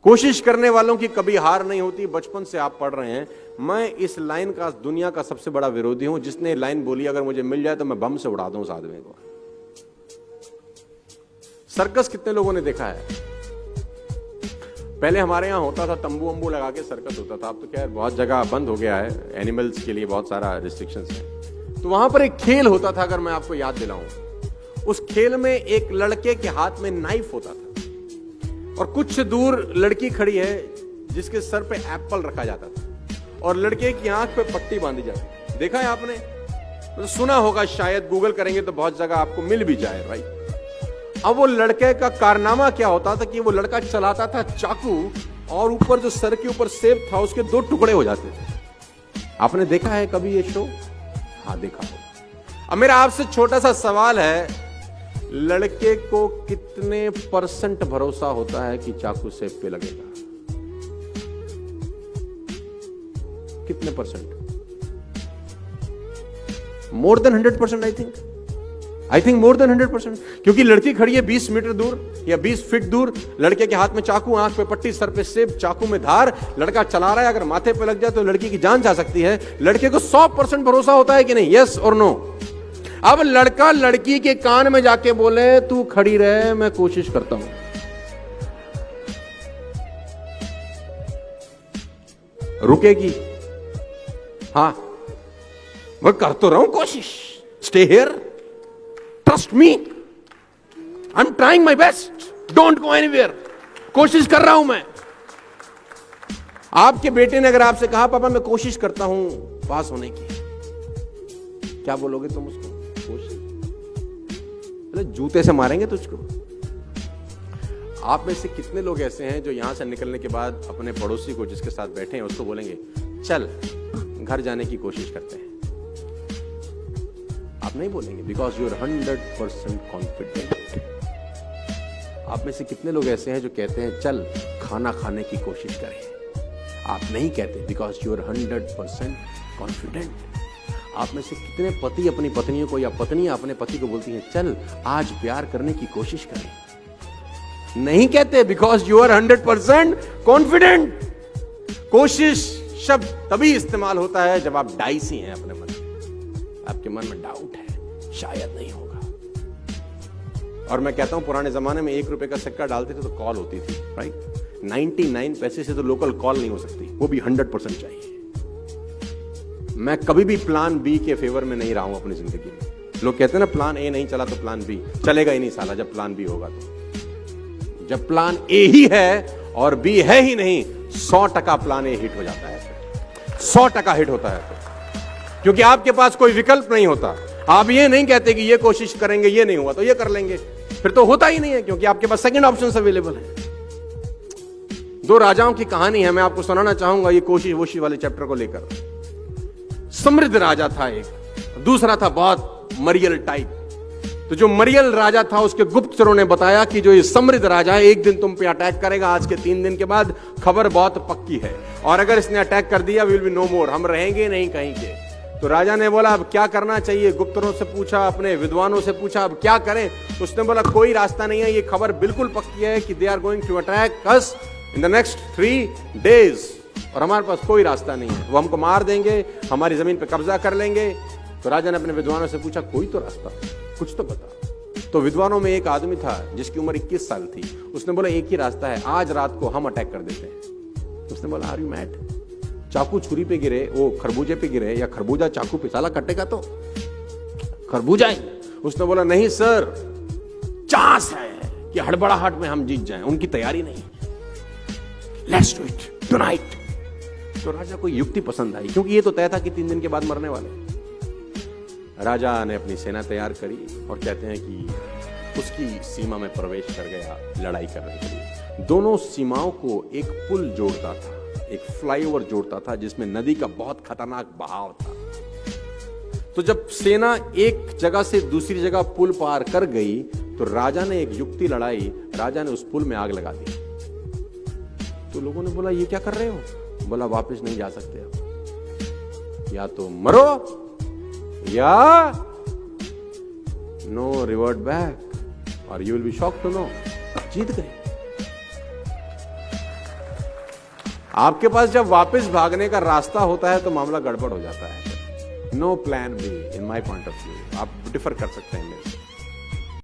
कोशिश करने वालों की कभी हार नहीं होती। बचपन से आप पढ़ रहे हैं। मैं इस लाइन का दुनिया का सबसे बड़ा विरोधी हूं, जिसने लाइन बोली अगर मुझे मिल जाए तो मैं बम से उड़ा दूं उस आदमी को। सर्कस कितने लोगों ने देखा है? पहले हमारे यहां होता था, तंबू वंबू लगा के सर्कस होता था। अब तो क्या है, बहुत जगह बंद हो गया है, एनिमल्स के लिए बहुत सारा रिस्ट्रिक्शंस है। तो वहां पर एक खेल होता था, अगर मैं आपको याद दिलाऊं। उस खेल में एक लड़के के हाथ में नाइफ होता था और कुछ दूर लड़की खड़ी है जिसके सर पे एप्पल रखा जाता था और लड़के की आंख पे पट्टी बांधी जाती। देखा है आपने? तो सुना होगा शायद, गूगल करेंगे तो बहुत जगह आपको मिल भी जाए। राइट। अब वो लड़के का कारनामा क्या होता था कि वो लड़का चलाता था चाकू और ऊपर जो सर के ऊपर सेब था उसके 2 टुकड़े हो जाते थे। आपने देखा है कभी ये शो? हाँ, देखा हो। अब मेरा आपसे छोटा सा सवाल है, लड़के को कितने % भरोसा होता है कि चाकू सेब पे लगेगा? कितने %? More than 100% I think more than 100%। क्योंकि लड़की खड़ी है 20 मीटर दूर या 20 फीट दूर, लड़के के हाथ में चाकू, आंख पे पट्टी, सर पे सेब, चाकू में धार, लड़का चला रहा है। अगर माथे पे लग जाए तो लड़की की जान जा सकती है। लड़के को 100% भरोसा होता है कि नहीं? यस और नो? अब लड़का लड़की के कान में जाके बोले तू खड़ी रहे, मैं कोशिश करता हूं। रुकेगी? हाँ, मैं कर तो रहा हूं कोशिश। Stay here, trust me, I am trying my best, don't go anywhere. कोशिश कर रहा हूं मैं। आपके बेटे ने अगर आपसे कहा पापा मैं कोशिश करता हूं पास होने की, क्या बोलोगे तुम उसको? जूते से मारेंगे तुझको। आप में से कितने लोग ऐसे हैं जो यहां से निकलने के बाद अपने पड़ोसी को जिसके साथ बैठे हैं उसको बोलेंगे चल घर जाने की कोशिश करते हैं? आप नहीं बोलेंगे, बिकॉज यू आर 100% कॉन्फिडेंट। आप में से कितने लोग ऐसे हैं जो कहते हैं चल खाना खाने की कोशिश करें? आप नहीं कहते, बिकॉज यू आर 100% कॉन्फिडेंट। आप में से कितने पति अपनी पत्नियों को या पत्नियां अपने पति को बोलती हैं चल आज प्यार करने की कोशिश करें? नहीं कहते, बिकॉज यू आर 100% कॉन्फिडेंट। कोशिश शब्द तभी इस्तेमाल होता है जब आप डाइसी हैं अपने मन में, आपके मन में डाउट है शायद नहीं होगा। और मैं कहता हूं पुराने जमाने में 1 रुपए का सिक्का डालते थे तो कॉल होती थी। राइट। 99 पैसे से तो लोकल कॉल नहीं हो सकती, वो भी 100% चाहिए। मैं कभी भी प्लान बी के फेवर में नहीं रहा हूं अपनी जिंदगी में। लोग कहते हैं ना प्लान ए नहीं चला तो प्लान बी चलेगा ही नहीं साला। जब प्लान बी होगा तो, जब प्लान ए ही है और बी है ही नहीं, 100% प्लान ए हिट हो जाता है। 100% हिट होता है क्योंकि आपके पास कोई विकल्प नहीं होता। आप ये नहीं कहते कि ये कोशिश करेंगे, ये नहीं हुआ तो ये कर लेंगे, फिर तो होता ही नहीं है क्योंकि आपके पास सेकंड ऑप्शन अवेलेबल है। 2 राजाओं की कहानी है, मैं आपको सुनाना चाहूंगा ये कोशिश वोशिश वाले चैप्टर को लेकर। समृद्ध राजा था एक, दूसरा था बहुत मरियल टाइप। तो जो मरियल राजा था उसके गुप्तचरों ने बताया कि जो ये समृद्ध राजा है एक दिन तुम पे अटैक करेगा, आज के 3 दिन के बाद खबर बहुत पक्की है, और अगर इसने अटैक कर दिया विल बी नो मोर, हम रहेंगे नहीं कहीं के। तो राजा ने बोला अब क्या करना चाहिए? गुप्तचरों से पूछा, अपने विद्वानों से पूछा अब क्या करें? उसने बोला कोई रास्ता नहीं है, ये खबर बिल्कुल पक्की है कि they are going to attack us in the next 3 days और हमारे पास कोई रास्ता नहीं है, वो हमको मार देंगे, हमारी जमीन पे कब्जा कर लेंगे। तो राजा ने अपने विद्वानों से पूछा कोई तो रास्ता, कुछ तो बता। तो विद्वानों में एक आदमी था जिसकी उम्र 21 साल थी। उसने बोला एक ही रास्ता है, आज रात को हम अटैक कर देते हैं। उसने बोला आर यू मैड? चाकू छुरी पे गिरे, वो खरबूजे पे गिरे या खरबूजा चाकू पे, साला कटेगा तो खरबूजा ही। उसने बोला नहीं सर, चांस है कि हड़बड़ाहट में हम जीत जाएं, उनकी तैयारी नहीं, लेट्स डू इट टुनाइट। तो राजा को युक्ति पसंद आई क्योंकि ये तो तय था कि 3 दिन के बाद मरने वाले। राजा ने अपनी सेना तैयार करी और कहते हैं कि उसकी सीमा में प्रवेश कर गया लड़ाई करने के लिए। दोनों सीमाओं को एक पुल जोड़ता था, एक फ्लाईओवर जोड़ता था जिसमें नदी का बहुत खतरनाक बहाव था। तो जब सेना एक जगह से दूसरी जगह पुल पार कर गई तो राजा ने एक युक्ति लड़ाई, राजा ने उस पुल में आग लगा दी। तो लोगों ने बोला ये क्या कर रहे हो? बोला वापस नहीं जा सकते आप, या तो मरो या नो रिवर्ट बैक और you will be shocked to know जीत गए। आपके पास जब वापस भागने का रास्ता होता है तो मामला गड़बड़ हो जाता है। No plan B in my point of view. आप डिफर कर सकते हैं मेरे से।